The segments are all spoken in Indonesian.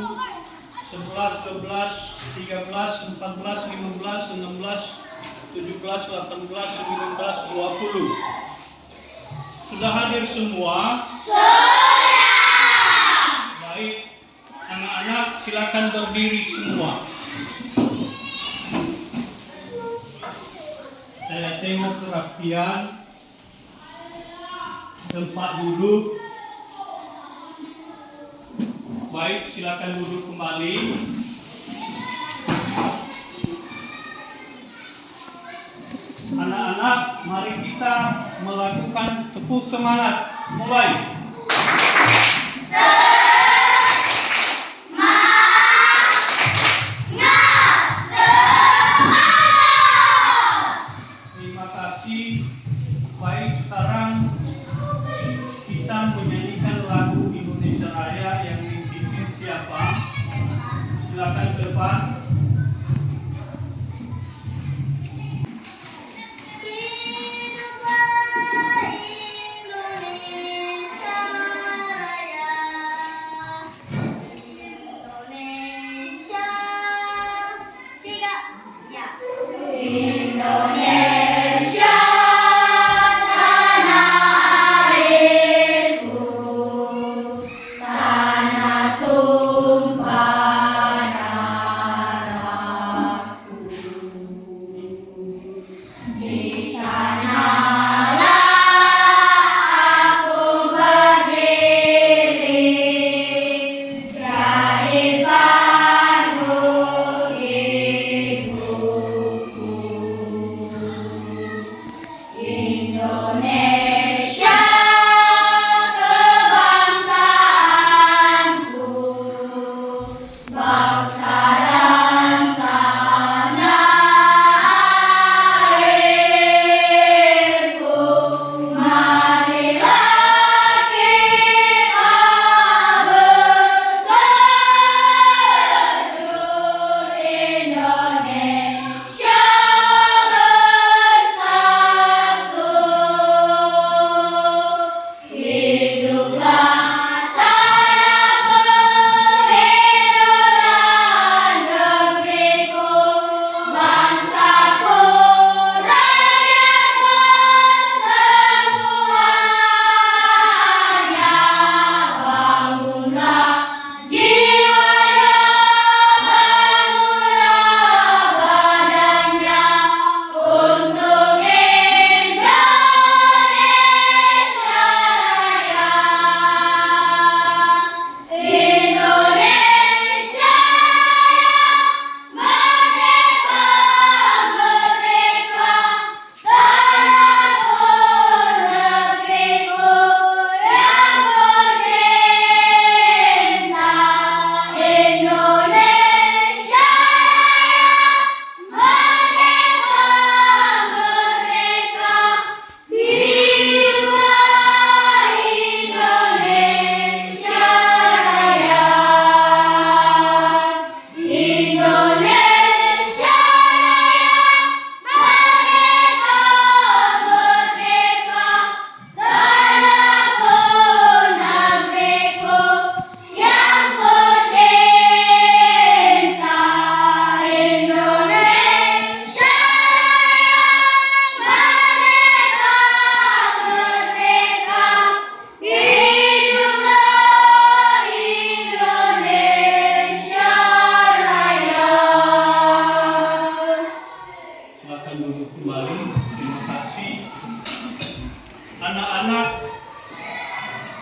11, 12, 13, 14, 15, 16, 17, 18, 19, 20. Sudah hadir semua? Baik, anak-anak silakan berdiri semua. Saya tengok kerapian tempat duduk. Baik, silakan duduk kembali. Anak-anak, mari kita melakukan tepuk semangat. Mulai. Terima kasih. Baik, sekarang kita menyanyikan lagu Indonesia Raya yang dibikin siapa? Silakan ke depan. Hiduplah Indonesia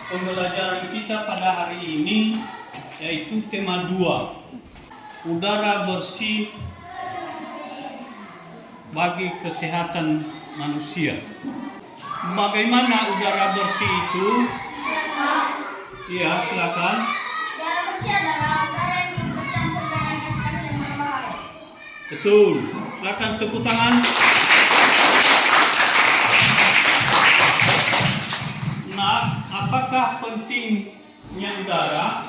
pembelajaran kita pada hari ini yaitu tema 2, udara bersih bagi kesehatan manusia. Bagaimana udara bersih itu? Iya, silakan. Udara bersih adalah udara yang bercampur dengan gas-gas yang berbahaya. Betul. Silakan tepuk tangan. Nah, apakah pentingnya udara?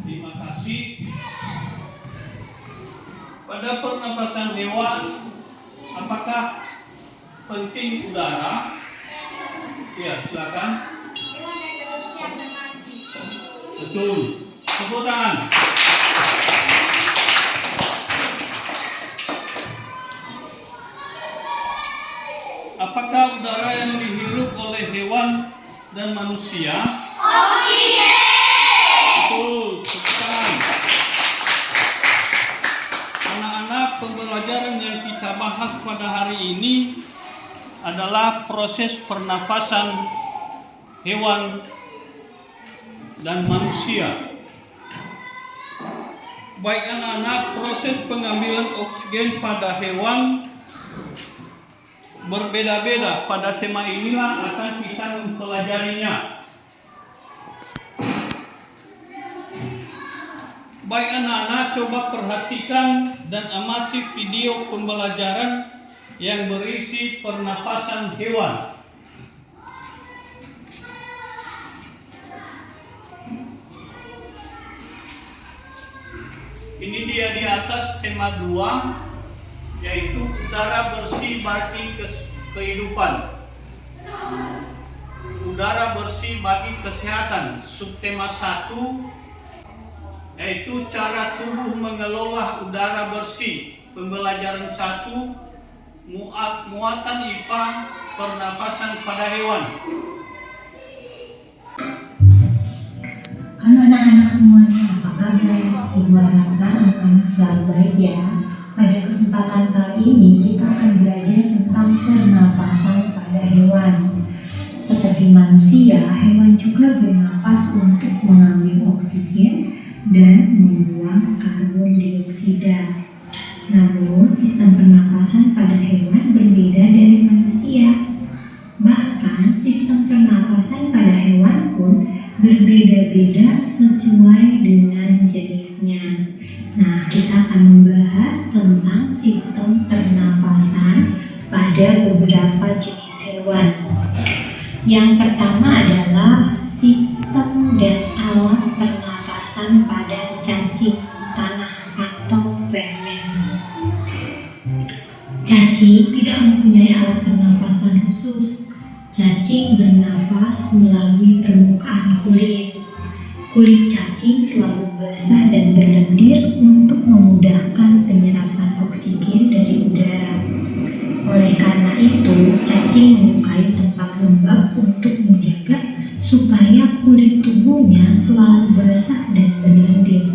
Terima kasih. Pada pernafasan hewan, apakah penting udara? Ya, silakan. Hewan yang terlalu siap dan mati. Betul. Tepuk tangan. Apakah udara yang dihirup oleh hewan dan manusia? Oksigen. Betul. Tepuk tangan. Anak-anak, pembelajaran yang kita bahas pada hari ini adalah proses pernafasan hewan dan manusia. Baik anak-anak, proses pengambilan oksigen pada hewan berbeda-beda. Pada tema inilah akan kita mempelajarinya. Baik anak-anak, coba perhatikan dan amati video pembelajaran yang berisi pernafasan hewan. Ini dia di atas tema 2, yaitu udara bersih bagi kehidupan. Udara bersih bagi kesehatan. Subtema 1, yaitu cara tubuh mengelola udara bersih. Pembelajaran 1, muatan IPA pernafasan pada hewan. Halo anak-anak semuanya, apa kabar? Ibu harapkan anak-anak selalu baik ya. Pada kesempatan kali ini kita akan belajar tentang pernapasan pada hewan. Seperti manusia, hewan juga bernapas untuk mengambil oksigen dan membuang karbon dioksida. Namun, sistem pernapasan pada hewan berbeda dari manusia. Bahkan, sistem pernapasan pada hewan pun berbeda-beda sesuai dengan jenisnya. Nah, kita akan membahas tentang sistem pernapasan pada beberapa jenis hewan. Yang pertama adalah sistem dan alat pernapasan pada cacing tanah atau vermes. Cacing tidak mempunyai alat pernapasan khusus. Cacing bernapas melalui permukaan kulit. Kulit cacing selalu basah dan berlendir untuk memudahkan penyerapan oksigen dari udara. Oleh karena itu, cacing menyukai tempat lembab untuk menjaga supaya kulit tubuhnya selalu basah dan berlendir.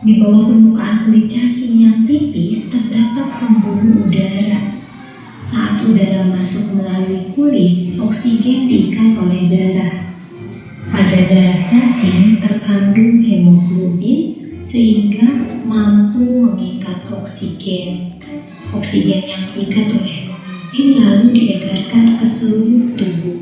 Di bawah permukaan kulit cacing yang tipis terdapat pembuluh udara. Saat udara masuk melalui kulit, oksigen diikat oleh darah. Pada darah cacing terkandung hemoglobin sehingga mampu mengikat oksigen. Oksigen yang diikat oleh hemoglobin lalu diedarkan ke seluruh tubuh.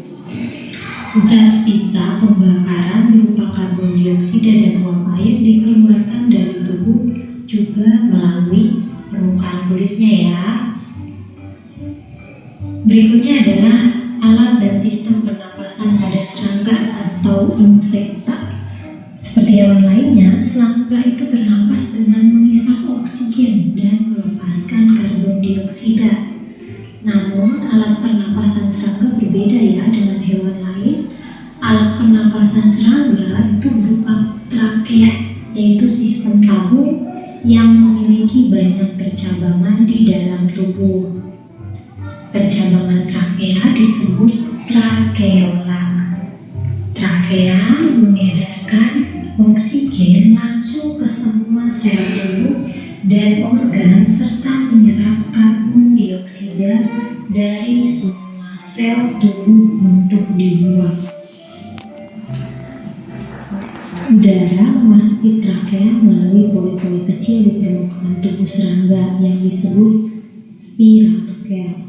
Zat sisa pembakaran berupa karbon dioksida dan uap air dikeluarkan dari tubuh juga melalui permukaan kulitnya ya. Berikutnya adalah alat dan sistem pernapasan pada serangga atau insekta. Seperti hewan lainnya, serangga itu bernapas dengan mengisap oksigen dan melepaskan karbon dioksida. Namun, alat pernapasan serangga berbeda ya dengan hewan lain. Alat pernapasan serangga itu berupa trakea, yaitu sistem tabung yang memiliki banyak percabangan di dalam tubuh. Percabangan trakea disebut trakeola. Trakea mengedarkan oksigen langsung ke semua sel tubuh dan organ serta menyerap karbon dioksida dari semua sel. sel tubuh untuk dibuang. Udara memasuki trakea melalui pori-pori kecil di permukaan tubuh serangga yang disebut spiratrachea.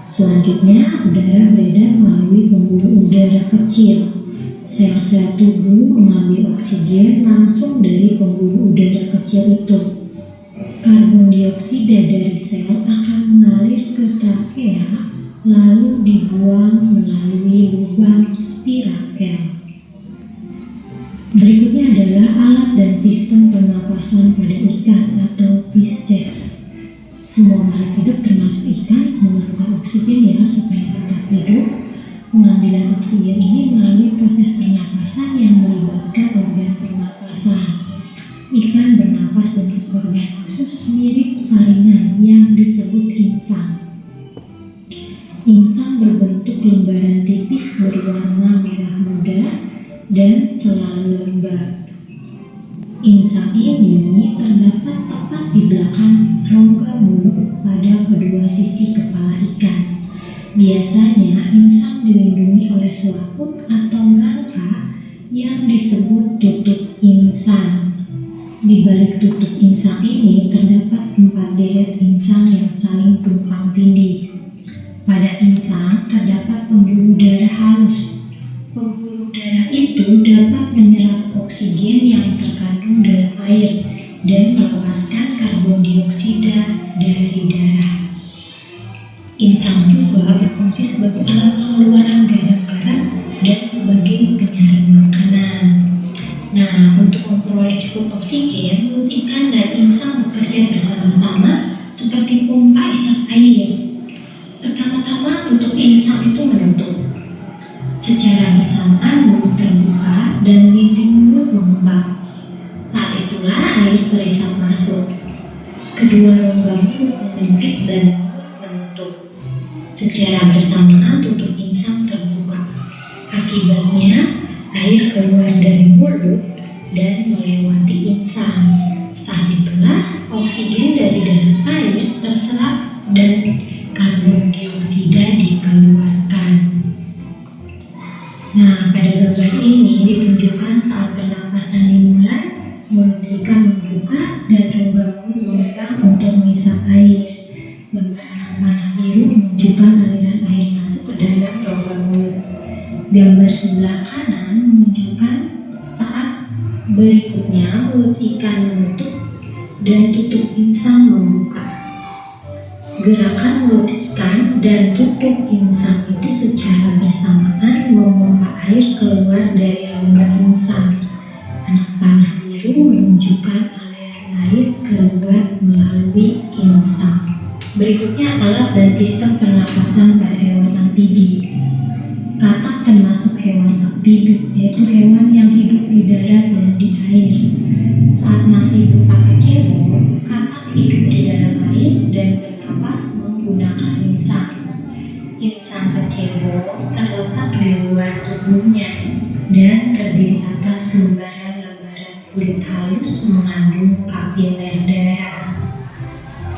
Selanjutnya, udara beredar melalui pembuluh udara kecil. Sel-sel tubuh mengambil oksigen langsung dari pembuluh udara kecil itu. Karbon dioksida dari sel akan mengalir ke trakea lalu dibuang melalui lubang spirakel. Berikutnya adalah alat dan sistem pernapasan pada ikan atau Pisces. Semua makhluk hidup termasuk ikan memerlukan oksigen ya supaya tetap hidup. Pengambilan oksigen ini melalui proses pernapasan yang melibatkan organ pernapasan. Ikan bernapas dengan organ khusus mirip saringan yang disebut insang. Insang berbentuk lembaran tipis berwarna merah muda dan selalu lembab. Insang ini terdapat tepat di belakang rongga mulut pada kedua sisi kepala ikan. Biasanya insang dilindungi oleh selaput atau rangka yang disebut tutup insang. Di balik tutup insang ini terdapat 4 deret insang yang saling tumpang tindih. Pada insang terdapat pembuluh darah halus. Pembuluh darah itu dapat menyerap oksigen yang terkandung dalam air dan melepaskan karbon dioksida dari darah. Insang juga berfungsi sebagai alat pengeluaran garam-garam dan sebagai penyaring makanan. Nah, untuk memperoleh cukup oksigen, mulut ikan dan insang bekerja bersama-sama seperti pompa isap air. Pertama-tama tutup insang itu menutup. Secara bersamaan mulut terbuka dan dinding mulut mengembang. Saat itulah air terisap masuk. Kedua rongga mulut menyempit dan mulut menutup. Secara bersamaan tutup insang terbuka. Akibatnya air keluar dari mulut dan melewati insang. Saat itulah oksigen dari dalam air terserap dan karbon dioksida dikeluarkan. Nah, pada gambar ini ditunjukkan saat pernapasan dimulai, mulut ikan membuka dan rongga mulut mengembang untuk mengisap air. Gambar anak panah biru menunjukkan aliran air masuk ke dalam rongga mulut. Gambar sebelah kanan menunjukkan saat berikutnya mulut ikan menutup dan tutup insang membuka. Gerakan mulut ikan dan tutup insang itu secara bersamaan memompa air keluar dari rongga insang. Anak panah biru menunjukkan aliran air keluar melalui insang. Berikutnya alat dan sistem pernapasan pada hewan amfibi. Katak termasuk hewan amfibi, yaitu hewan yang hidup di darat dan di air. Saat masih berupa kecebong, katak hidup di dalam air dan bernapas menggunakan insang. Insang kecebong terletak di luar tubuhnya dan terdiri atas lembaran-lembaran kulit halus mengandung kapiler darah.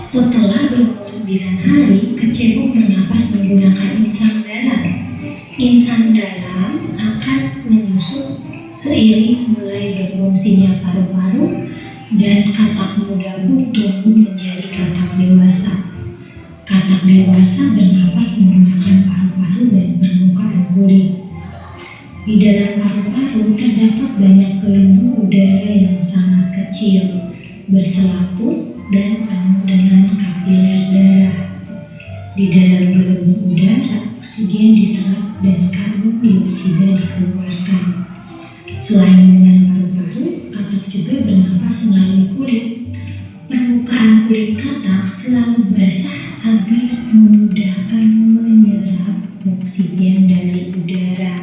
Setelah berumur 9 hari, kecebong bernapas menggunakan insang dalam. Insang dalam akan menyusut seiring mulai berfungsinya paru-paru dan katak muda pun tumbuh menjadi katak dewasa. Katak dewasa bernapas menggunakan paru-paru dan permukaan kulit. Di dalam paru-paru terdapat banyak gelembung udara yang sangat kecil, berselaput dan penuh dengan kapiler darah. Di dalam gelembung udara, oksigen diserap dan karbon dioksida dikeluarkan. Selain dengan paru-paru, katak juga bernapas melalui kulit. Permukaan kulit katak selalu basah agar memudahkan menyerap oksigen dari udara.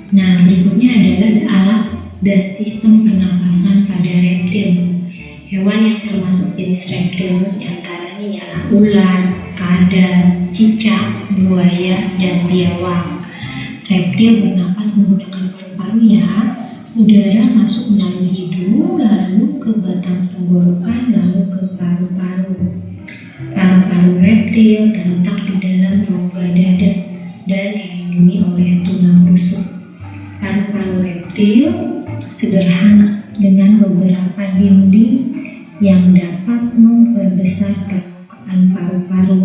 Nah, berikutnya adalah alat dan sistem pernapasan pada reptil. Hewan yang termasuk jenis reptil diantaranya ialah ular, kadal, cicak, buaya, dan biawak. Reptil bernapas menggunakan paru-paru ya. Udara masuk melalui hidung, lalu ke batang tenggorokan, lalu ke paru-paru. Paru-paru reptil terletak di dalam rongga dada. dan dilindungi oleh tulang rusuk. Paru-paru reptil sederhana dengan beberapa dinding yang dapat memperbesar permukaan paru-paru.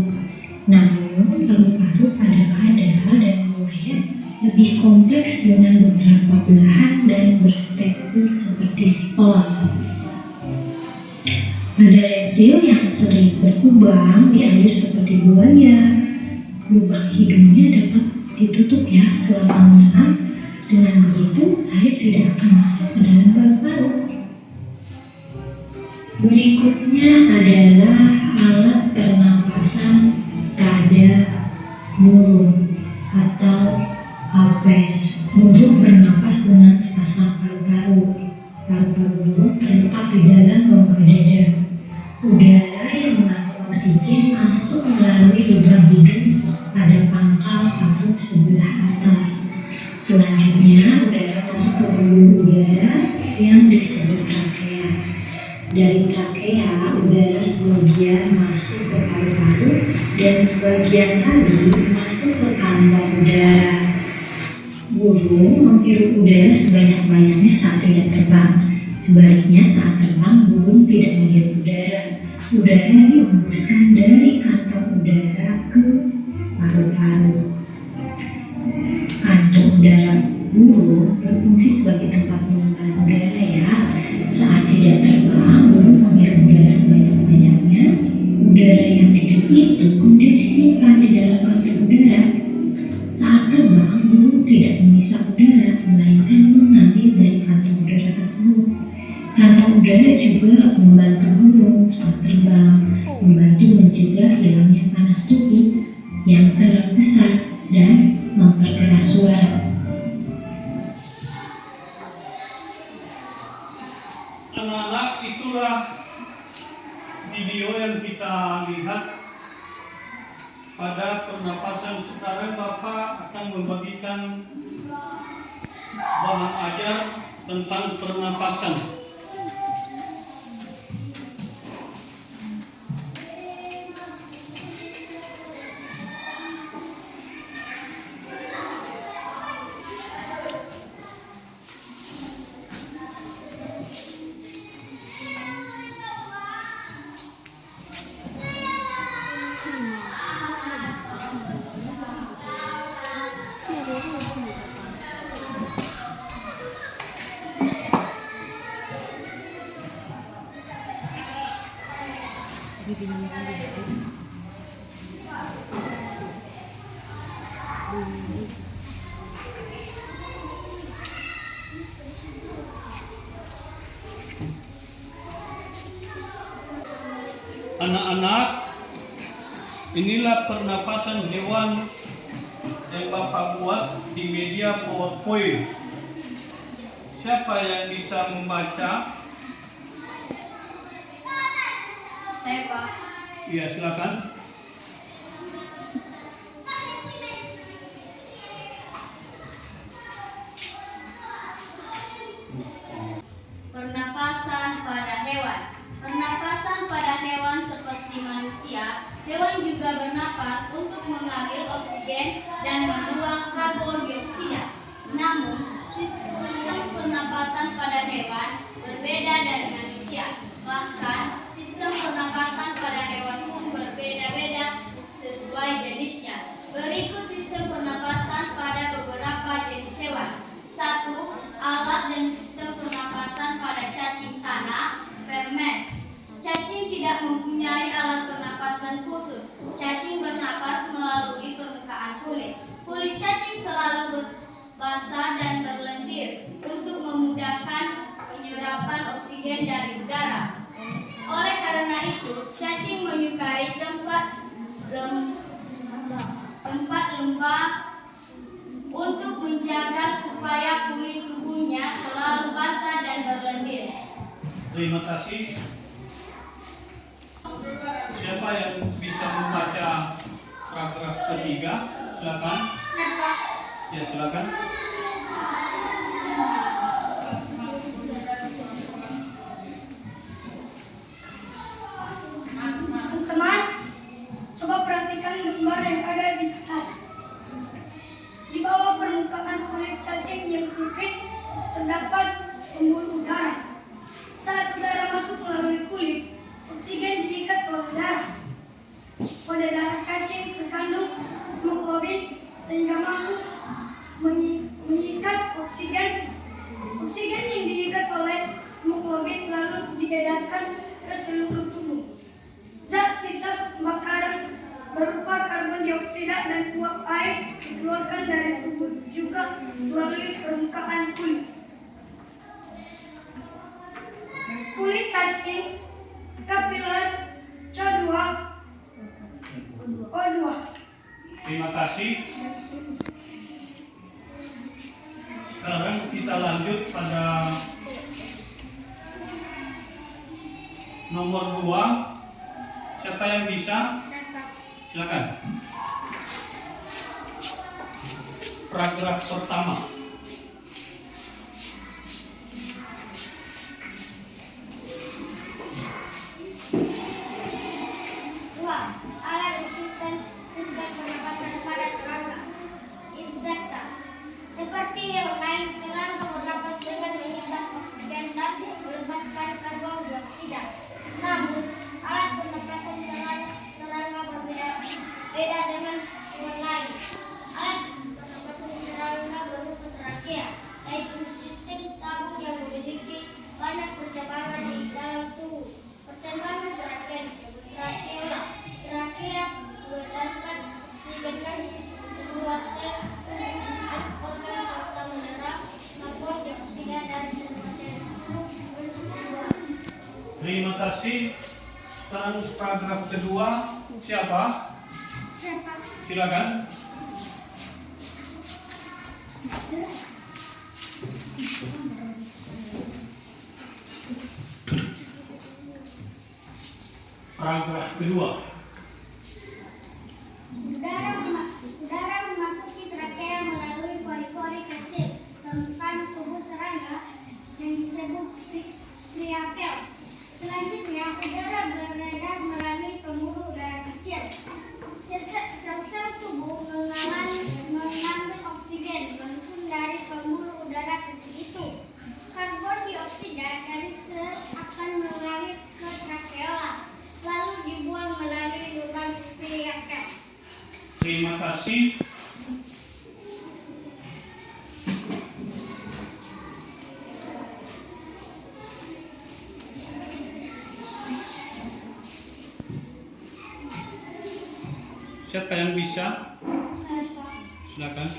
Namun, paru-paru pada kadal dan buaya lebih kompleks dengan beberapa belahan dan berstruktur seperti spons. Pada reptil yang sering berkubang di air seperti buaya, lubang hidungnya dapat ditutup selama menyelam. Dengan begitu, air tidak akan masuk ke dalam paru-paru. Berikutnya adalah alat pernapasan pada burung atau apes. Burung bernapas dengan sepasang paru-paru. Paru-paru burung terletak di dalam rongga dada. Udara yang mengandung oksigen masuk melalui lubang hidung pada pangkal paru sebelah atas. Selanjutnya, udara masuk ke pembuluh udara yang disebut trakea. Dari trakea, udara sebagian masuk ke paru-paru dan sebagian lagi masuk ke kantong udara. Burung menghirup udara sebanyak-banyaknya saat tidak terbang. Sebaliknya, saat terbang, burung tidak menghirup udara. Udara dihembuskan dari kantong udara ke paru-paru. Kantong udara burung berfungsi sebagai tempat penyimpanan udara Saat tidak terbang, burung menghirup udara sebanyak-banyaknya. Udara yang dihirup itu kemudian disimpan di dalam kantong udara. Saat terbang, burung tidak menghisap udara, melainkan mengambil dari kantong udara tersebut. Kantong udara juga membantu burung saat terbang, membantu mencegah hilangnya panas tubuh yang terlalu besar dan memperkeras suara. Anak-anak, itulah video yang kita lihat pada pernapasan. Sekarang Bapak akan membagikan bahan ajar tentang pernapasan. Anak-anak, inilah pernapasan hewan yang Bapak buat di media PowerPoint. Siapa yang bisa membaca? Saya, Pak. Iya, silakan. Pernapasan pada hewan. Pernapasan pada hewan seperti manusia, hewan juga bernapas untuk mengambil oksigen dan membuang karbon dioksida. Namun, sistem pernapasan pada hewan berbeda dari manusia. Bahkan, sistem pernapasan pada hewan pun berbeda-beda sesuai jenisnya. Berikut sistem pernapasan pada beberapa jenis hewan. 1. Alat dan sistem pernapasan pada cacing tanah, vermes. Cacing tidak mempunyai alat pernapasan khusus. Cacing bernapas melalui permukaan kulit. Kulit cacing selalu basah dan berlendir untuk memudahkan penyerapan oksigen dari udara. Oleh karena itu, cacing menyukai tempat lembab untuk menjaga supaya kulit tubuhnya selalu basah dan berlendir. Terima kasih. Siapa yang bisa membaca paragraf ketiga? Silakan. Ya, silakan. Teman-teman, coba perhatikan gambar yang ada di atas. Di bawah permukaan kulit cacing yang tipis terdapat pembuluh darah. Saat udara masuk melalui kulit, oksigen diikat oleh darah. Pada darah cacing terkandung hemoglobin sehingga mampu mengikat oksigen. Oksigen yang diikat oleh hemoglobin lalu diedarkan ke seluruh tubuh. Zat sisa pembakaran berupa karbon dioksida dan uap air dikeluarkan dari tubuh juga melalui permukaan kulit. Kulit cacing, kapiler, C2, O2. Terima kasih. Sekarang kita lanjut pada nomor 2. Siapa yang bisa? Silakan. Paragraf pertama. Alat sistem pernapasan pada serangga. Insekta. Seperti hewan lain, serangga bernapas dengan mengisap oksigen dan melepaskan karbon dioksida. Namun, alat pernapasan serangga berbeda dengan hewan lain. Alat pernapasan serangga berupa trakea, yaitu sistem tabung yang memiliki banyak percabangan di dalam tubuh. Percabangan trakea disebut trakeola. Trakea mengedarkan oksigen ke semua sel tubuh organ serta menyerap karbon dioksida dari semua sel tubuh untuk dibuang. Terima kasih. Sekarang paragraf kedua. Siapa? Silakan. Paragraf kedua. Udara memasuki trakea melalui pori-pori kecil permukaan tubuh serangga yang disebut spiakel. Selanjutnya, udara beredar melalui pembuluh darah kecil. Sel-sel tubuh mengambil oksigen langsung dari pembuluh udara kecil itu. Karbon dioksida dari sel akan mengalir ke trakeola, lalu dibuang melalui lubang spiakel. Terima kasih. Siapa yang bisa? Silakan.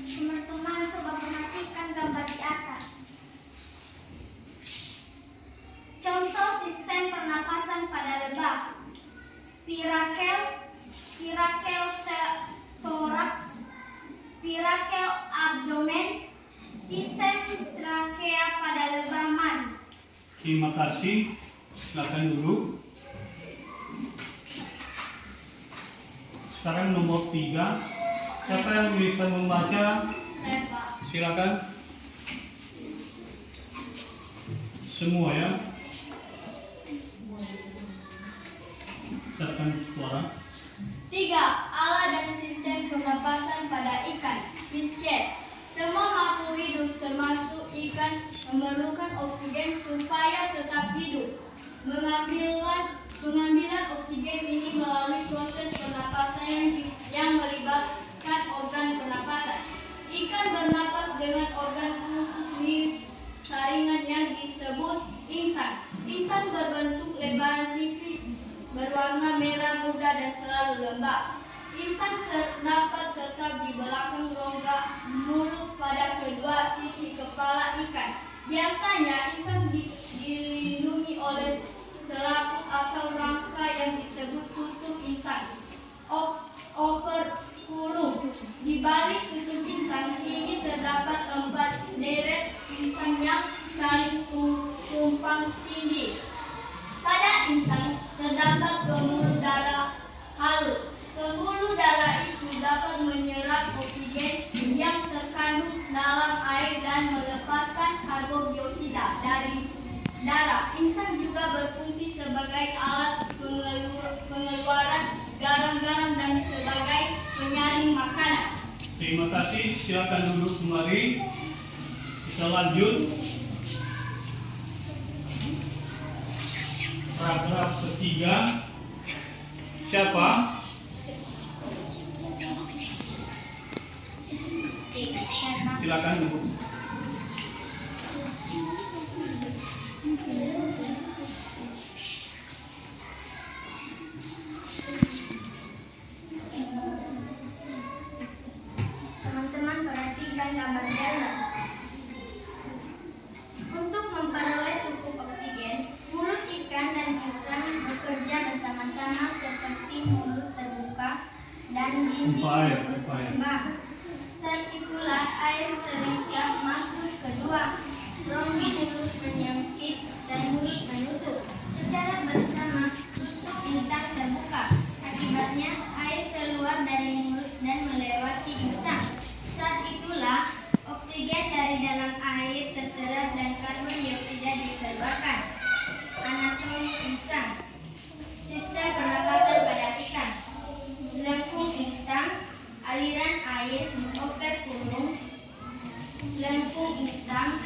Teman-teman coba perhatikan gambar di atas. Contoh sistem pernapasan pada lebah. Spirakel thorax, spirakel abdomen, sistem trakea pada lebah man. Terima kasih. Silakan dulu. Sekarang nomor 3. Siapa yang bisa membaca? Saya, Pak. Silakan. Semua ya. Silakan suara. 3. Alat dan sistem pernapasan pada ikan. Fishes. Semua makhluk hidup termasuk ikan memerlukan oksigen supaya tetap hidup. Pengambilan oksigen ini melalui proses pernapasan yang melibatkan organ pernapasan. Ikan bernapas dengan organ khusus mirip saringan yang disebut insang. Insang berbentuk lebar tipis, berwarna merah muda dan selalu lembab. Insang terdapat tetap di belakang rongga mulut pada kedua sisi kepala ikan. Biasanya insang dilindungi oleh selaput atau rangka yang disebut tutup insang, operculum. Di balik tutup insang ini terdapat 4 deret insang yang saling tumpang tindih. Pada insang terdapat pembuluh darah halus. Pembuluh darah itu dapat menyerap oksigen yang terkandung dalam air dan melepaskan karbon dioksida dari darah. Insang juga berfungsi sebagai alat pengeluaran pelarang garam dan sebagai penyaring makanan. Terima kasih. Silakan duduk kembali. Kita lanjut. Paragraf ketiga. Siapa? Silakan duduk. Teman-teman perhatikan gambar di atas. Untuk memperoleh cukup oksigen, mulut ikan dan insang bekerja bersama-sama seperti mulut terbuka dan dinding mulut kembang. Saat itulah air terisiap masuk ke dua rombi mulut menyempit dan mulut menutup secara bersama untuk insang terbuka. Akibatnya air keluar dari mulut dan melewati insang. Saat itulah oksigen dari dalam air terserap dan karbon dioksida dikeluarkan. Anatomi insang. Sistem pernapasan pada ikan. Lengkung insang, aliran air, oper pulung. Lengkung insang,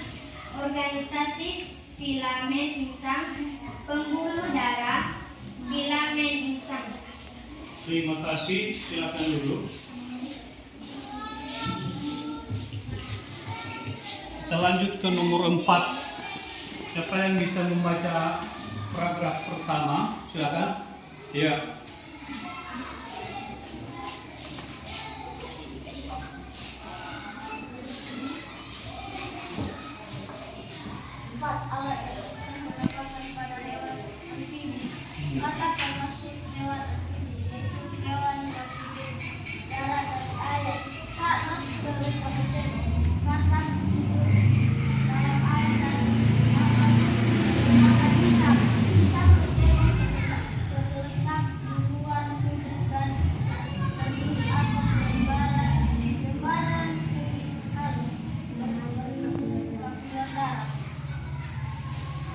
organisasi filamen insang, pembuluh darah, filamen insang. Terima kasih. Silakan duduk. Kita lanjut ke nomor 4. Siapa yang bisa membaca paragraf pertama? Silakan. Ya. Alat sistem pernapasan pada hewan amfibi. Otak termasuk hewan amfibi, yaitu hewan beroksigen, darah dan air. Saat masuk ke lubang kecil, katak hidup dalam air dan akan bisa. Saat kecil terletak di luar tubuh dan terdiri atas lembaran kulit halus dan membentuk kapiler darah.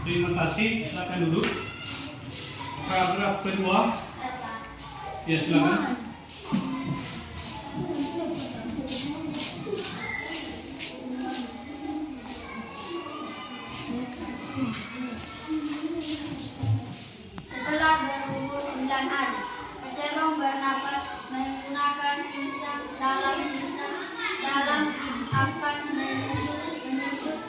Terima kasih. Silakan duduk. Paragraf kedua. Ya, silakan. Setelah berumur 9 hari, kecebong bernapas menggunakan insang dalam akan menyusut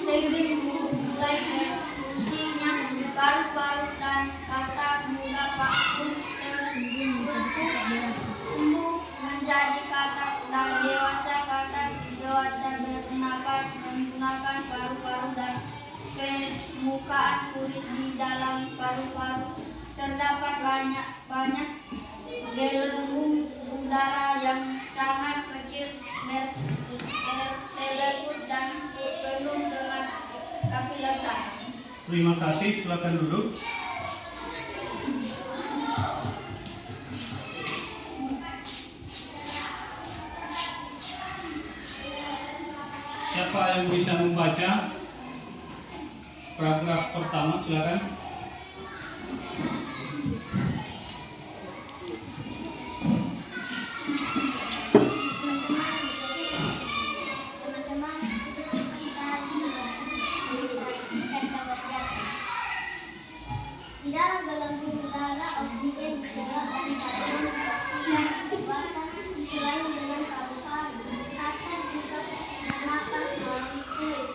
seiring mulai berfungsinya paru-paru dan katak muda vakum tumbuh menjadi katak dan dewasa. Katak dewasa bernapas menggunakan paru-paru dan permukaan kulit. Di dalam paru-paru terdapat banyak gelembung udara yang sangat kecil, berselimut dan penuh dengan kapiler darah. Terima kasih. Silakan duduk. Siapa yang bisa membaca paragraf pertama? Silakan. Teman-teman, kita perhatikan gambar di atas. Di dalam gelembung udara, oksigen diserap dan karbon dioksida dikeluarkan selain dengan paru-paru. Katak juga bernapas melalui kulit.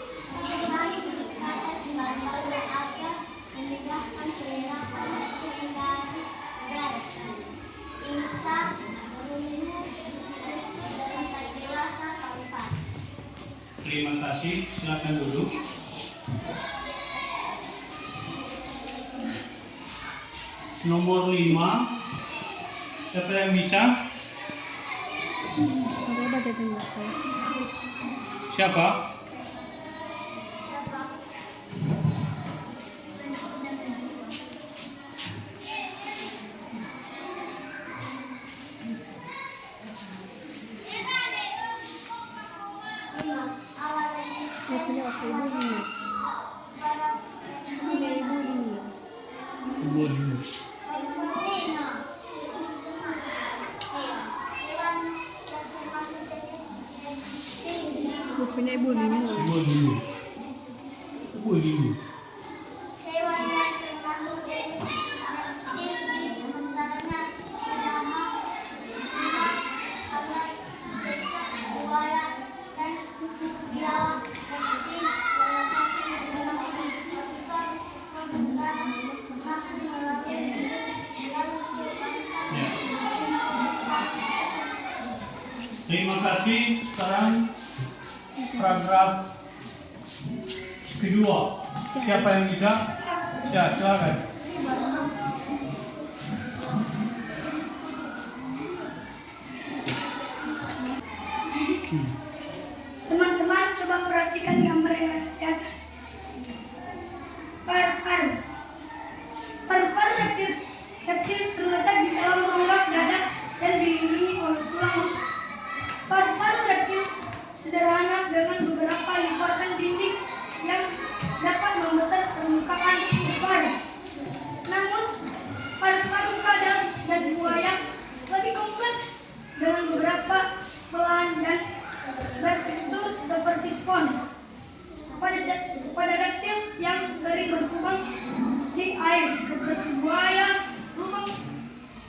Katak sebagai alat agar memudahkan penyerapan oksigen dari udara. Insang berumur khusus pada dewasa paru-paru. Terima kasih. Silakan duduk. Nomor 5. Siapa yang bisa? Siapa? punya ibu dulu. Ibu dulu. Hewan yang termasuk jenis reptil di sementaranya adalah alat, becak, buaya, dan biawak. Reptil dalam hasil melakukan pembentukan masuk melalui jalur kehidupan. Ya. Terima kasih. Sekarang paragraf kedua. Siapa yang bisa? Ya, silakan. Teman-teman coba perhatikan gambar yang ada di atas. Paru-paru. Paru-paru reptil terletak di dalam rongga dada dan dilindungi oleh tulang rusuk. Paru-paru reptil sederhana dengan beberapa lipatan dinding yang dapat membesar permukaan paru. Namun, paru-paru kadang dan buaya lebih kompleks dengan beberapa belahan dan bertekstur seperti spons. Pada reptil yang sering berkembang di air seperti buaya, lubang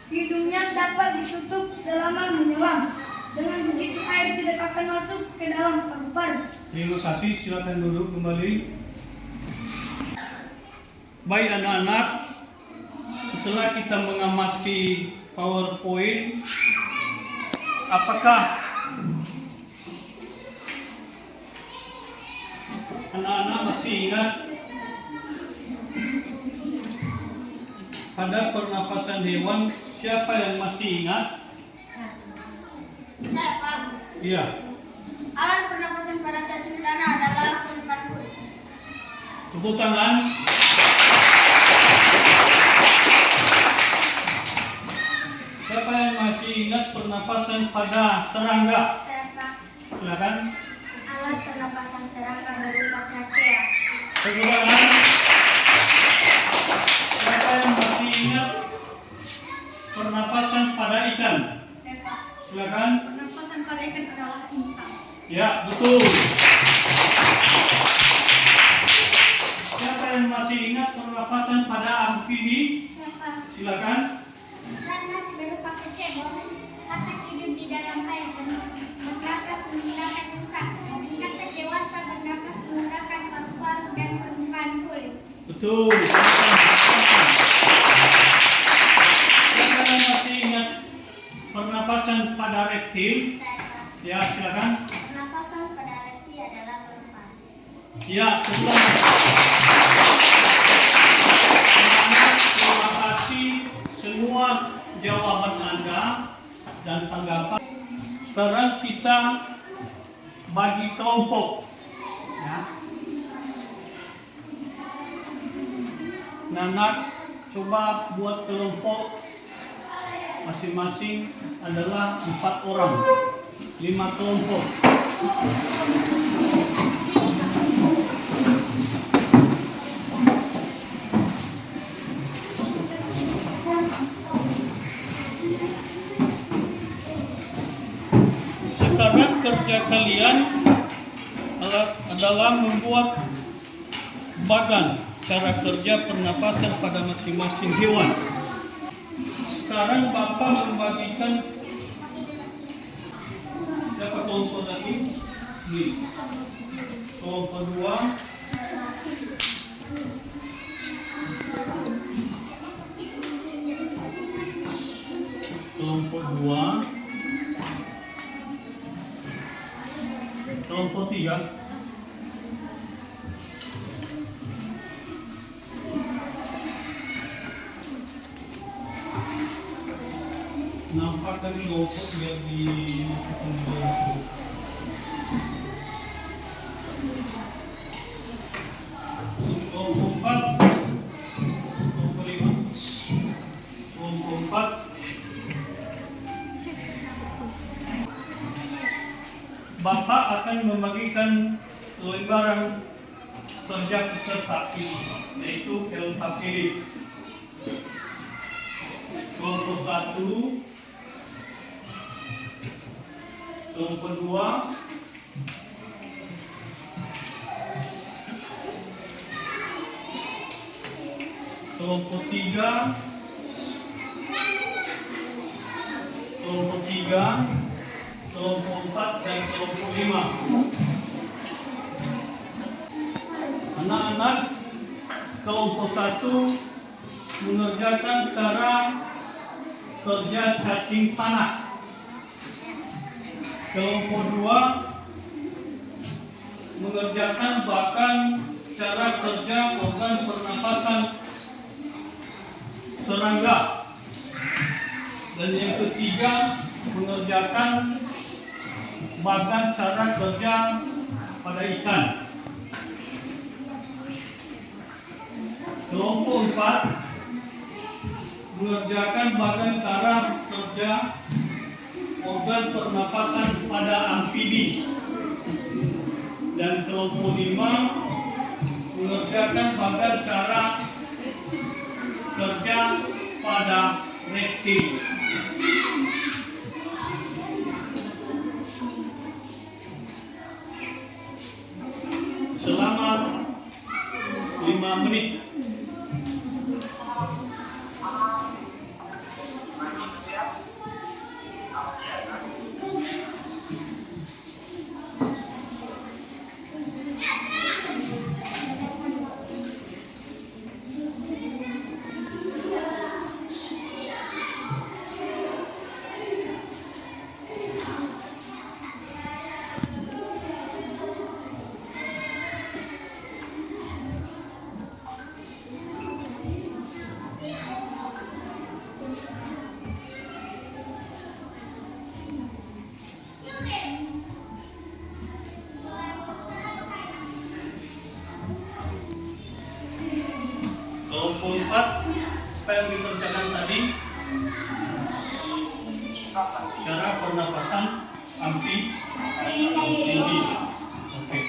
hidungnya dapat ditutup selama menyelam. Dengan begitu air tidak akan masuk ke dalam paru-paru. Terima kasih. Silakan duduk kembali. Baik anak-anak, setelah kita mengamati PowerPoint, apakah anak-anak masih ingat pada pernafasan hewan? Siapa yang masih ingat? Saya, Pak. Iya. Alat pernafasan pada cacing tanah adalah permukaan kulit. Tepuk tangan. Siapa yang masih ingat pernafasan pada serangga? Saya, Pak. Silakan. Alat pernapasan serangga berupa trakea. Tepuk tangan. Siapa yang masih ingat pernafasan pada ikan? Saya, Pak. Silakan. Pernapasan pada ikan adalah insang. Ya, betul. Siapa yang masih ingat pernafasan pada amfibi? Saya, Pak. Silakan. Zat masih berupa kecebong, katak hidup di dalam air dan bernapas menggunakan insang. Katak dewasa bernapas menggunakan paru-paru dan permukaan kulit. Betul. Siapa yang masih ingat pernapasan pada reptil? Saya, Pak. Ya, silakan. Pernapasan pada reptil adalah paru-paru. Ya, betul. Terima kasih semua jawaban Anda dan tanggapan. Sekarang kita bagi kelompok. Ya. Nanak coba buat kelompok masing-masing adalah 4 orang, 5 kelompok. Sekarang kerja kalian adalah membuat bagan cara kerja pernapasan pada masing-masing hewan. Sekarang Bapak membagikan siapa kelompok tadi? Ini. Kelompok 2. Kelompok 2. Kelompok 3. Nampakkan kelompok biar di kelompok 4, kelompok 5, kelompok 4. Bapak akan membagikan lembaran kerja peserta ini, yaitu LKPD. Kelompok 1, kelompok 2, kelompok 3, kelompok 4, dan kelompok 5. Anak-anak kelompok 1 mengerjakan cara kerja cacing tanah. Kelompok 2 mengerjakan bahkan cara kerja organ pernapasan serangga. Dan yang ketiga mengerjakan bahkan cara kerja pada ikan. Kelompok 4 mengerjakan bagian cara kerja organ pernapasan pada amfibi. Dan kelompok 5 mengerjakan bagian cara kerja pada reptil. Selama 5 menit. Kelompok 4 apa yang dikerjakan tadi? Cara pernapasan amfibi. Oke.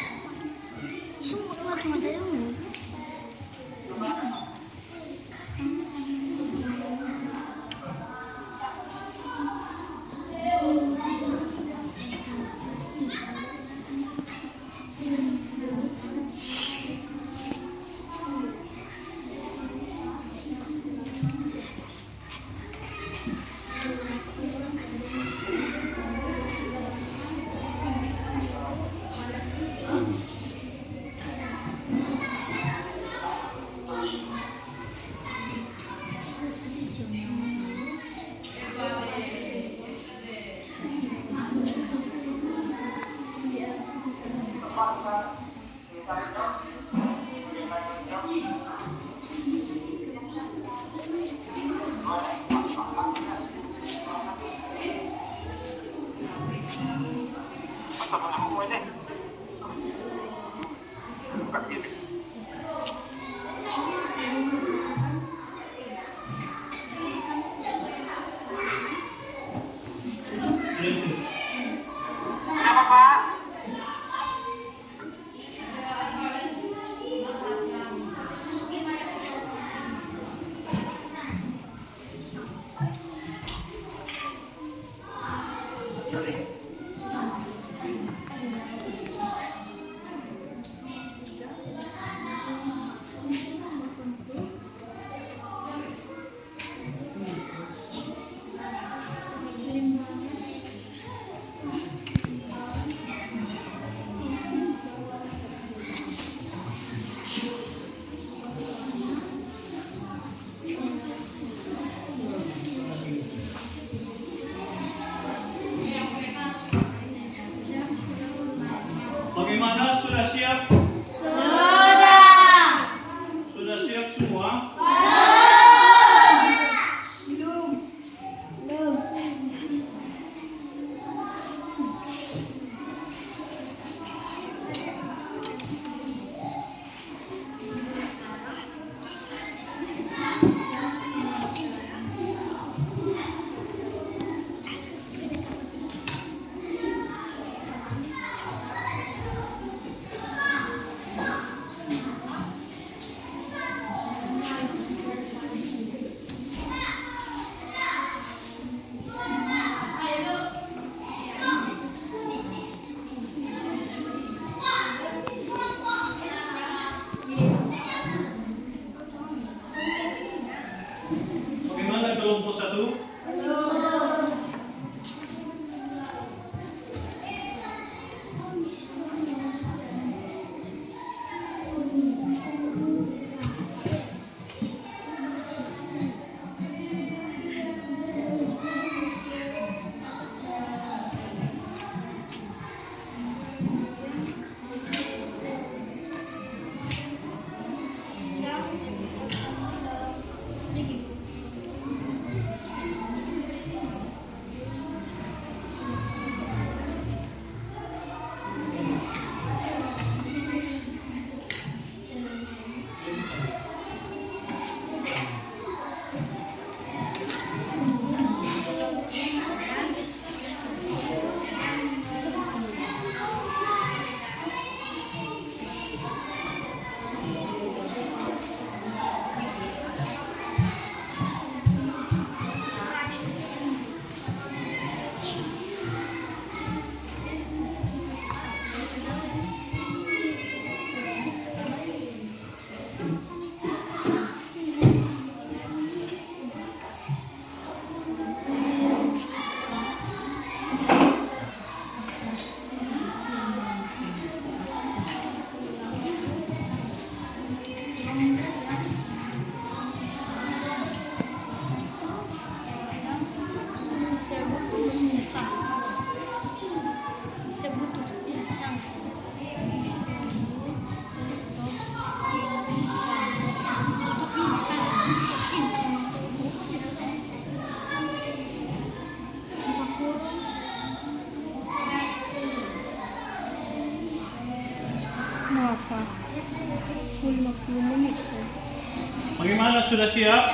Bagaimana, sudah siap?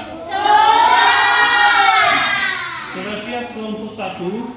Sudah siap kelompok 1?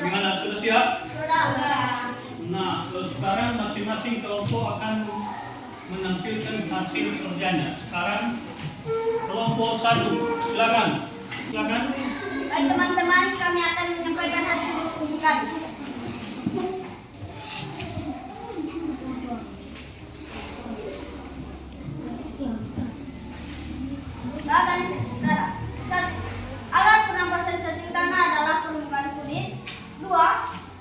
Gimana, sudah siap? Nah, sekarang masing-masing kelompok akan menampilkan hasil kerjanya. Sekarang kelompok 1, silakan. Silakan. Baik teman-teman, kami akan menyampaikan hasil diskusi kami. Bagan cacing tanah. 1. Alat pernapasan cacing tanah adalah permukaan kulit. 2.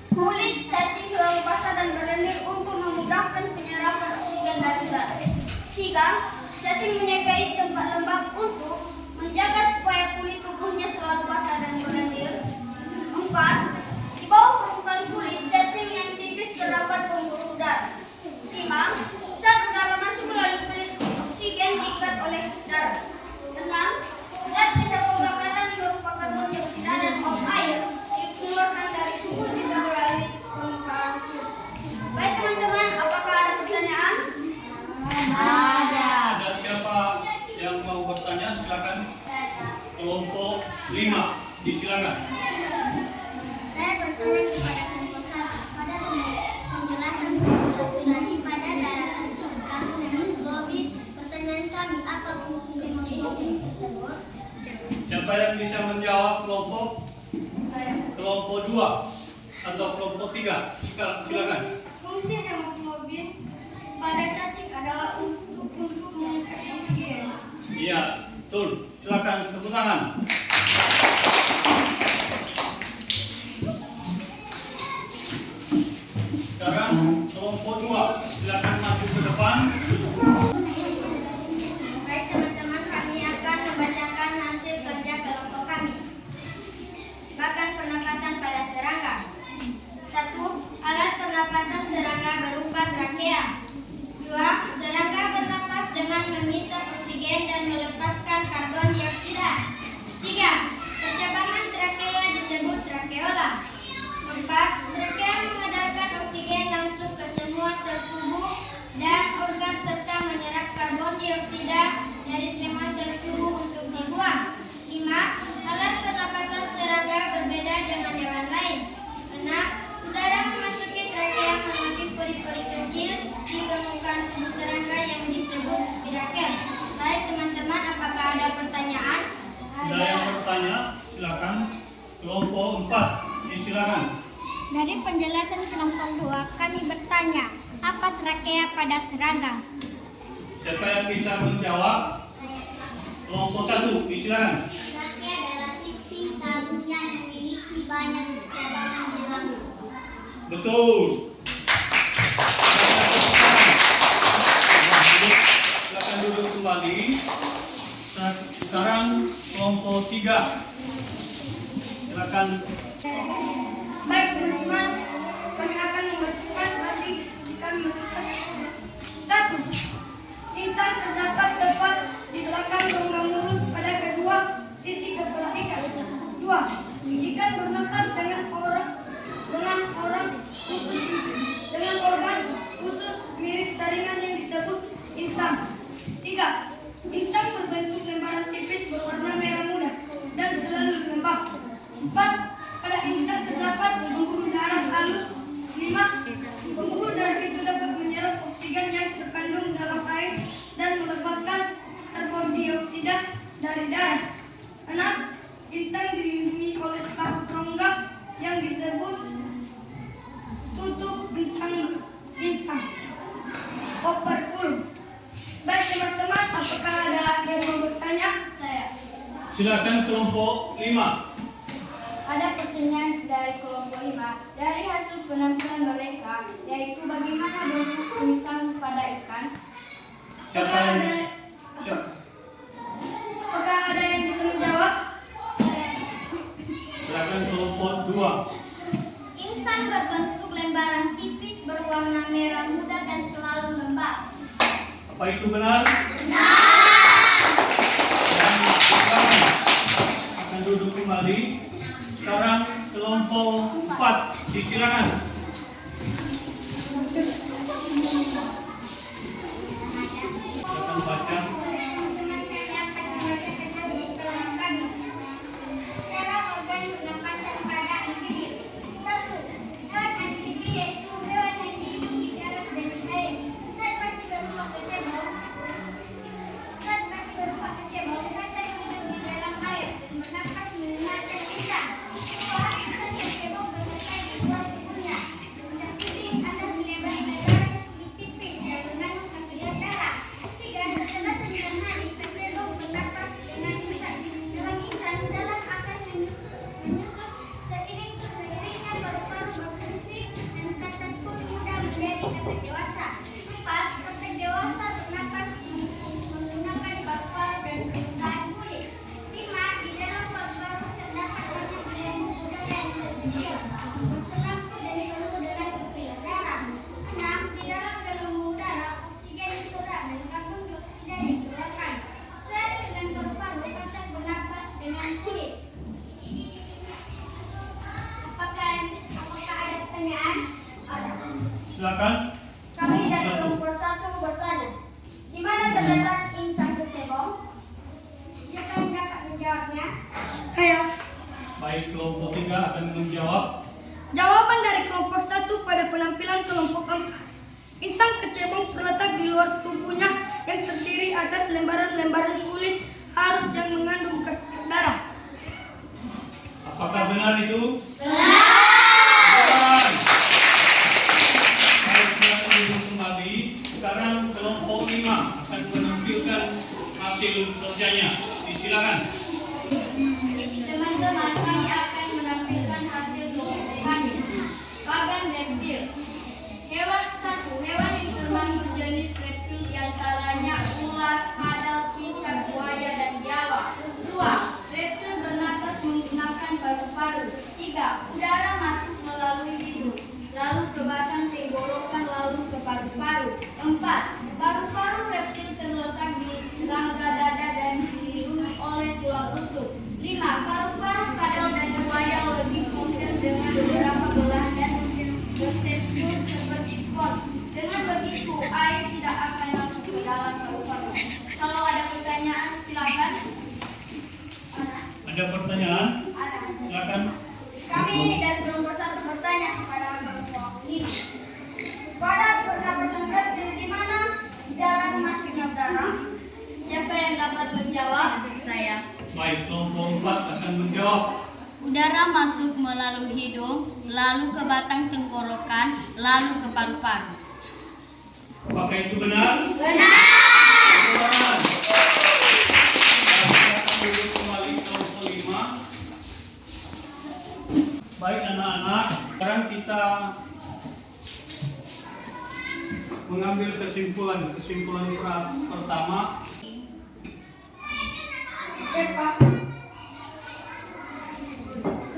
Kulit cacing selalu basah dan berlendir untuk memudahkan penyerapan oksigen dari udara. 3. Cacing menyukai tempat lembab untuk menjaga supaya kulit tubuhnya selalu basah dan berlendir. 4. Di bawah permukaan kulit cacing yang tipis terdapat pembuluh udara. 5. Saat udara masuk melalui kulit, oksigen diikat oleh darah. 6. Zat sisa pembakaran berupa karbon dioksida dan uap air dikeluarkan dari tubuh kita melalui permukaan kulit. Baik teman-teman, apakah ada pertanyaan? Ada siapa yang mau bertanya? Silakan. Kelompok 5, disilakan. Saya bertanya kepada kelompok 1 pada penjelasan buku 1 tadi pada daratan karbon hemoglobin. Pertanyaan kami, apa fungsi hemoglobin tersebut? Siapa yang bisa menjawab kelompok 2 atau kelompok 3? Silakan. Fungsi hemoglobin pada cacing adalah untuk mengikat oksigen. Iya, betul. Silakan tepuk tangan. Sekarang kelompok 2, silakan maju ke depan. Baik teman-teman, kami akan membacakan hasil kerja kelompok kami. Bagan pernapasan pada serangga. 1. Alat pernapasan serangga berupa trakea. 2. Serangga bernapas dengan menghisap oksigen dan melepaskan karbon dioksida. 3. Percabangan trakea disebut trakeola. 4. Trakea mengedarkan oksigen langsung ke semua sel tubuh dan organ serta menyerap karbon dioksida dari semua sel tubuh untuk dibuang. 5. Alat pernapasan serangga berbeda dengan hewan lain. 6. Udara memasuki trakea melalui pori-pori kecil di permukaan tubuh serangga yang disebut spirakel. Baik teman-teman, apakah ada pertanyaan? Ada yang bertanya? Silakan. Kelompok 4, disilakan. Dari penjelasan kelompok 2, kami bertanya, apa trakea pada serangga? Siapa yang bisa menjawab? Kelompok 1, disilakan. Trakea adalah sistem tabungnya yang memiliki banyak cabangan di lambung. Betul. Silakan duduk kembali. Sekarang kelompok 3. Silakan. Baik teman-teman, kami akan membacakan hasil diskusi kami masing-masing. 1. Insang terdapat tepat di belakang rongga mulut pada kedua sisi kepala ikan. 2. Ikan bernapas dengan organ khusus mirip saringan yang disebut insang. 3. Insang berbentuk lembaran tipis berwarna merah muda dan selalu lembab. 4. Pada insang terdapat pembuluh darah halus. 5. Pembuluh darah itu dapat menyerap oksigen yang terkandung dalam air dan melepaskan karbon dioksida dari darah. 6. Insang dilindungi oleh selaput rongga yang disebut tutup insang. Operculum. Baik teman-teman, apakah ada yang mau bertanya? Silakan kelompok 5. Ada pertanyaan dari kelompok 5. Dari hasil penampilan mereka, yaitu bagaimana bentuk insang pada ikan. Siapa yang 2. Insang berbentuk lembaran tipis berwarna merah muda dan selalu lembab. Apa itu benar? Benar. Dan sekarang akan duduk kembali. Sekarang kelompok 4, silakan. Akan baca. Cara organ pernapasan pada amfibi. 1. Hewan amfibi yaitu hewan yang hidup di darat dan di air. Saat masih berupa kecebong, mereka hidup di dalam air dan bernapas menggunakan lisan. Para insan kecebong berletak di luar tubuhnya. Terdiri atas lebar lebar tipis yang mengandung akibat darah. 3. Setelah 9 hari, kecebong bernapas dengan lisan. Dalam insan, udara akan menyusut seiringnya paru-paru berfungsi dan katak pun mudah menjadi katak dewasa. 4. Katak dewasa bernapas menggunakan paru-paru dan permukaan kulit. 5. Di dalam paru-paru terdapat banyak gelembung udara yang sedia berselampu dan penuh dengan pupil darah. 6. Di dalam gelembung udara oksigen diserap dan karbon dioksida dikeluarkan. Selain dengan paru-paru, katak bernapas dengan kulit. Apakah ada pertanyaan? Ada. Silakan. Kami dari kelompok 1 bertanya, di mana terletak insang kecebong? Siapa yang dapat menjawabnya? Saya. Baik, kelompok 3 akan menjawab. Jawaban dari kelompok 1 pada penampilan kelompok 4. Insang kecebong terletak di luar tubuhnya yang terdiri atas lembaran-lembaran kulit halus yang mengandung ketik darah. Apakah benar itu? Benar. Baik, silakan duduk kembali. Sekarang kelompok 5 akan menampilkan hasil kerjanya. Silakan. Teman-teman, kami akan menampilkan hasil kelompok kami. Bagan reptil. Hewan 1. Hewan yang termasuk jenis reptil diantaranya ular, kadal, cicak, buaya, dan biawak. 2. Reptil bernapas menggunakan paru-paru. 3. Udara masuk melalui hidung, lalu ke batang tenggorokan, lalu ke paru-paru. 4. Paru-paru reptil terletak di rangka dada dan dilindungi oleh tulang rusuk. 5. Paru-paru kadal dan buaya lebih kompleks dengan beberapa belahan dan bertekstur seperti spons. Dengan begitu, air tidak akan masuk ke dalam paru-paru. Kalau ada pertanyaan, silakan. Ada pertanyaan? Ada. Silakan. Kami dari kelompok 1 bertanya kepada kelompok 5. Pada pernapasan reptil di mana jalan masuknya darah? Siapa yang dapat menjawab? Saya. Baik, kelompok 4 akan menjawab. Udara masuk melalui hidung, lalu ke batang tenggorokan, lalu ke paru-paru. Apakah itu benar? Benar. Benar. Silakan duduk kembali kelompok 5. Baik anak-anak, sekarang kita mengambil kesimpulan pertama.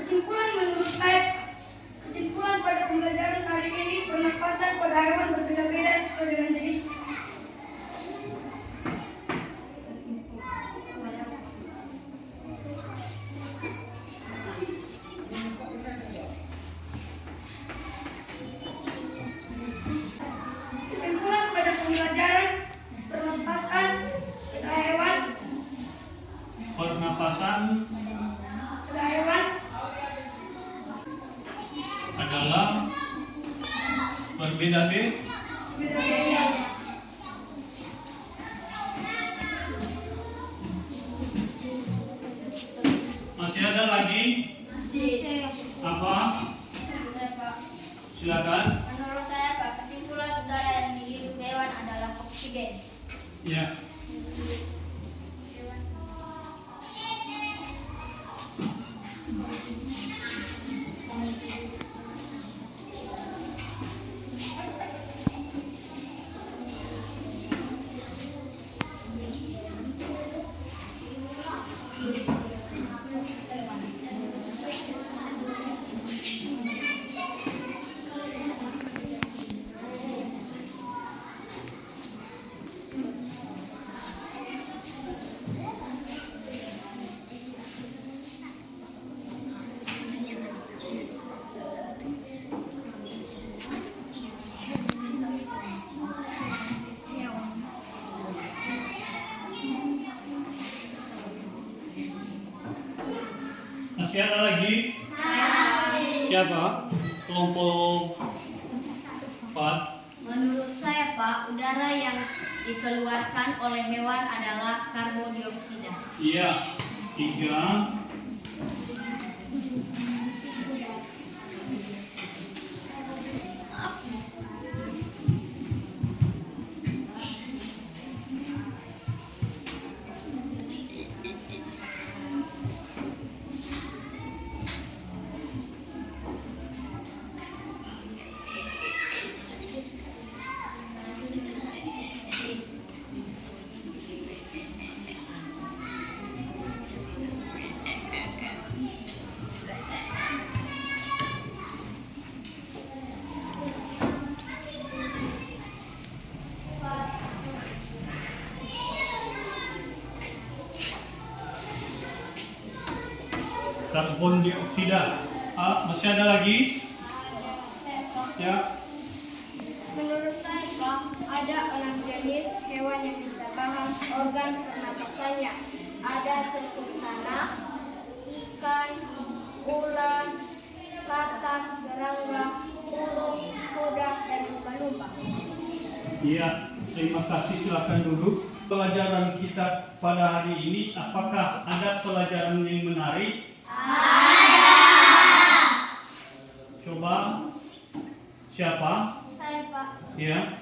Kesimpulan menurut saya, kesimpulan pada pembelajaran hari ini, pernapasan pada hewan berbeda-beda sesuai dengan jenis. Kesimpulan pada pembelajaran pernapasan pada hewan adalah berbeda-beda. Masih ada lagi? Apa? Silakan. Menurut saya, Pak, kesimpulan udara yang dihirup hewan adalah oksigen. Ya. siapa? Kelompok 4. Menurut saya, Pak, udara yang dikeluarkan oleh hewan adalah karbon dioksida. Iya. 3. Karbon dioksida. Masih ada lagi? Ya. Menurut saya, Pak, ada 6 jenis hewan yang kita bahas organ pernapasannya. Ada cacing tanah, ikan, ular, katak, serangga, burung, kuda, dan lumba-lumba. Iya, terima kasih. Silakan duduk. Pelajaran kita pada hari ini, apakah ada pelajaran yang menarik? Ada. Coba siapa? Saya, Pak. Ya.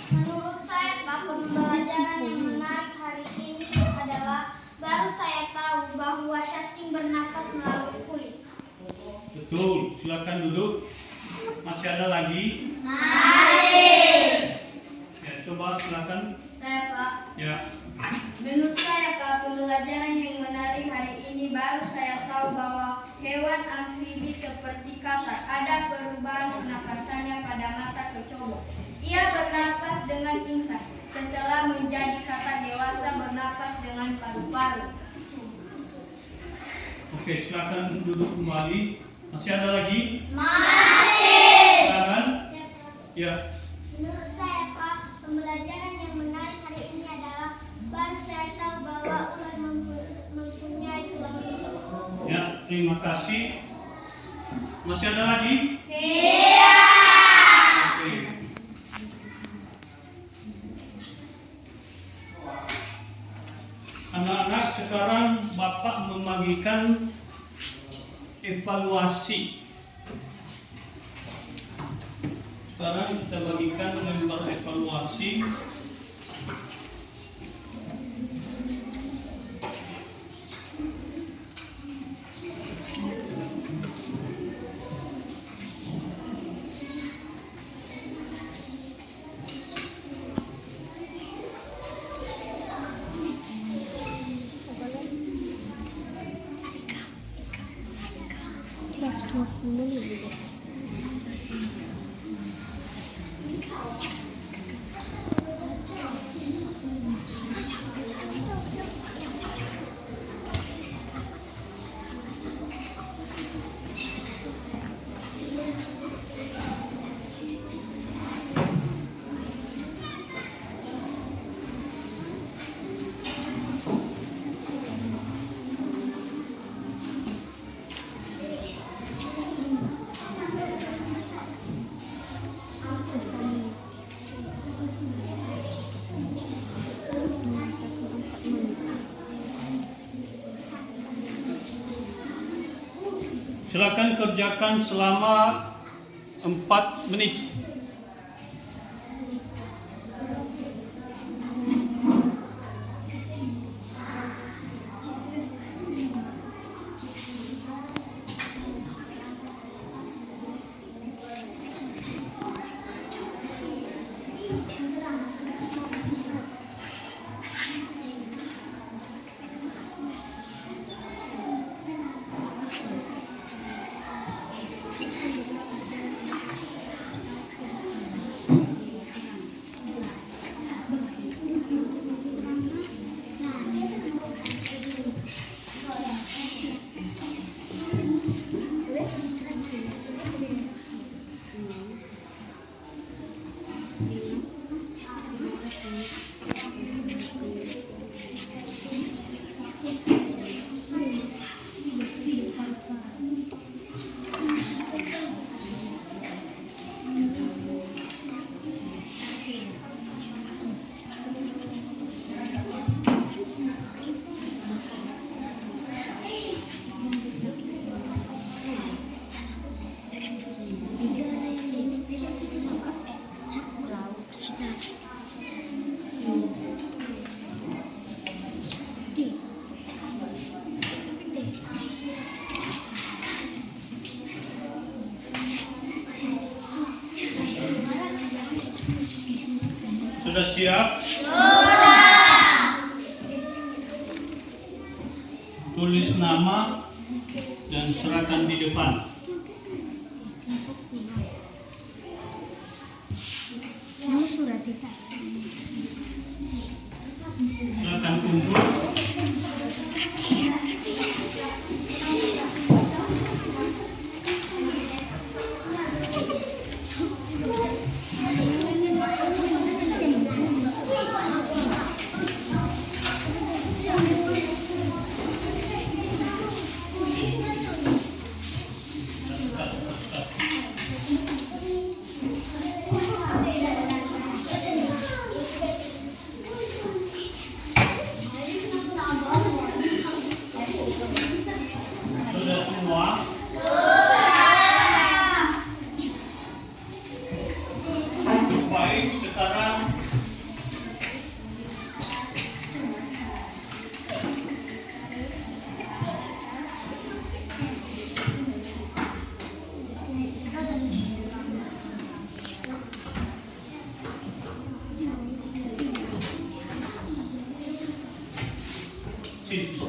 Menurut saya, Pak, pembelajaran yang menarik hari ini adalah baru saya tahu bahwa cacing bernapas melalui kulit. Betul. Silakan duduk. Masih ada lagi? Ya, coba silakan. Saya, Pak. Ya. Menurut saya, Pak, pembelajaran yang menarik hari ini baru saya tahu bahwa hewan amfibi seperti katak ada perubahan pernapasannya pada masa kecobok. Ia bernapas dengan pingsan. Setelah menjadi katak dewasa bernapas dengan paru-paru. Oke, silakan duduk kembali. Masih ada lagi? Masih. Silakan. Ya. Menurut saya, Pak, pembelajaran yang menarik hari ini adalah baru saya tahu bahwa ular mempunyai tulang rusuk. Ya, terima kasih. Masih ada lagi? Iya. Oke. Anak-anak, sekarang Bapak membagikan evaluasi. Sekarang kita bagikan lembar evaluasi. Silakan kerjakan selama 4 menit. Sudah siap? Tulis nama dan serahkan di depan. Silakan kumpul. Sudah semua? Baik, sekarang sini.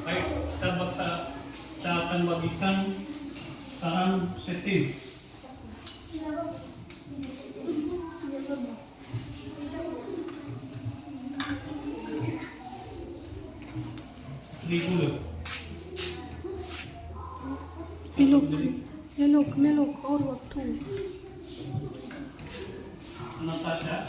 Baik, kita akan bagikan sekarang setting. Ini dulu. Melok, or waktu. Natasha.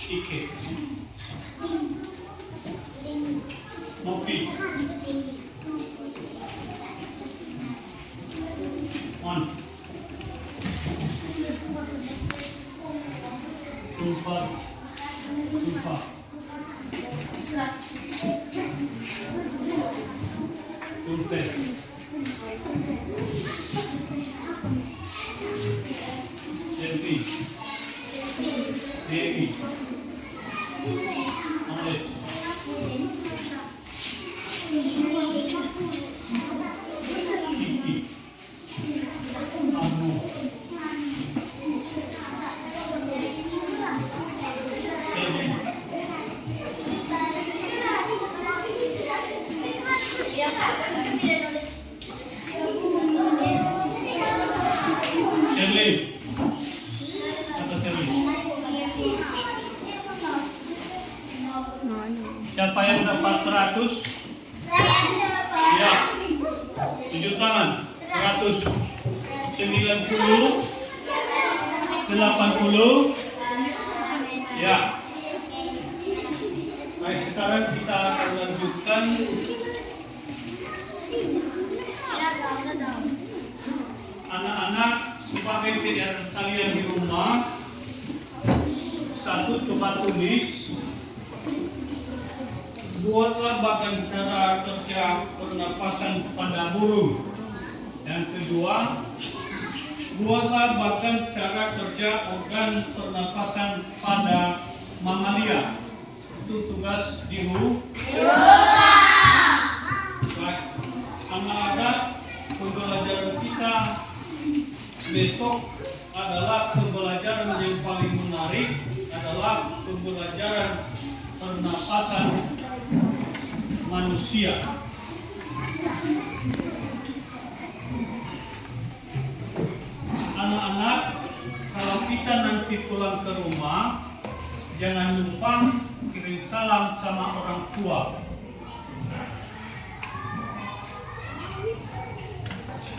Ike. Mopi. One. Tumpa. Tumpe. Selfie. Devi. Knowledge. Kiki, Anu, Eli, Shirley, atau Shirley. Siapa yang dapat 100? Ya, tunjuk tangan. 100, 90, 80. Ya. Baik, sekarang kita akan lanjutkan. Anak-anak, sebagai pilihan kalian di rumah, satu, coba tulis. Buatlah bagan cara kerja pernapasan pada burung. Yang kedua, buatlah bagan cara kerja organ pernapasan pada mamalia. Itu tugas di rumah. Baik, anak-anak, pembelajaran kita besok adalah pembelajaran yang paling menarik, adalah pembelajaran pernapasan manusia. Anak-anak, kalau kita nanti pulang ke rumah, jangan lupa kirim salam sama orang tua.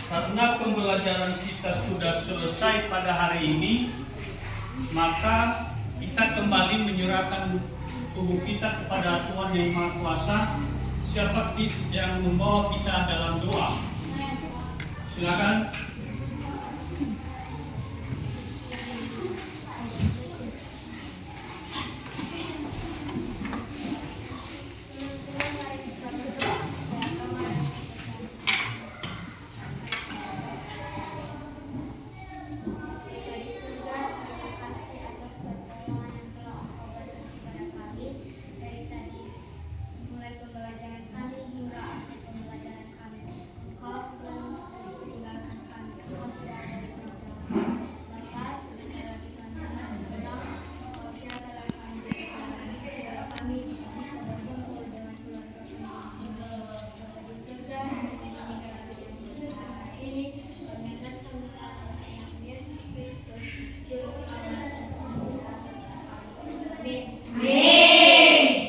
Karena pembelajaran kita sudah selesai pada hari ini, maka kita kembali menyerahkan tubuh kita kepada Tuhan Yang Maha Kuasa. Siapa yang membawa kita dalam doa? Silakan.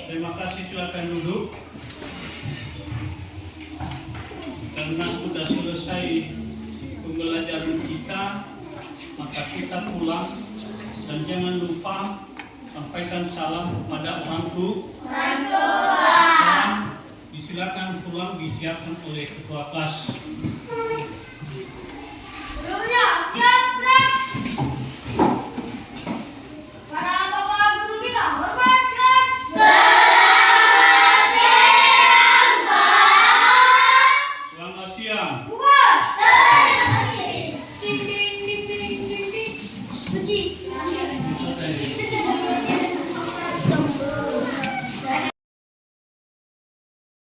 Terima kasih, silakan duduk. Karena sudah selesai pembelajaran kita, maka kita pulang dan jangan lupa sampaikan salam kepada orang tua. Disilakan pulang disiapkan oleh ketua kelas.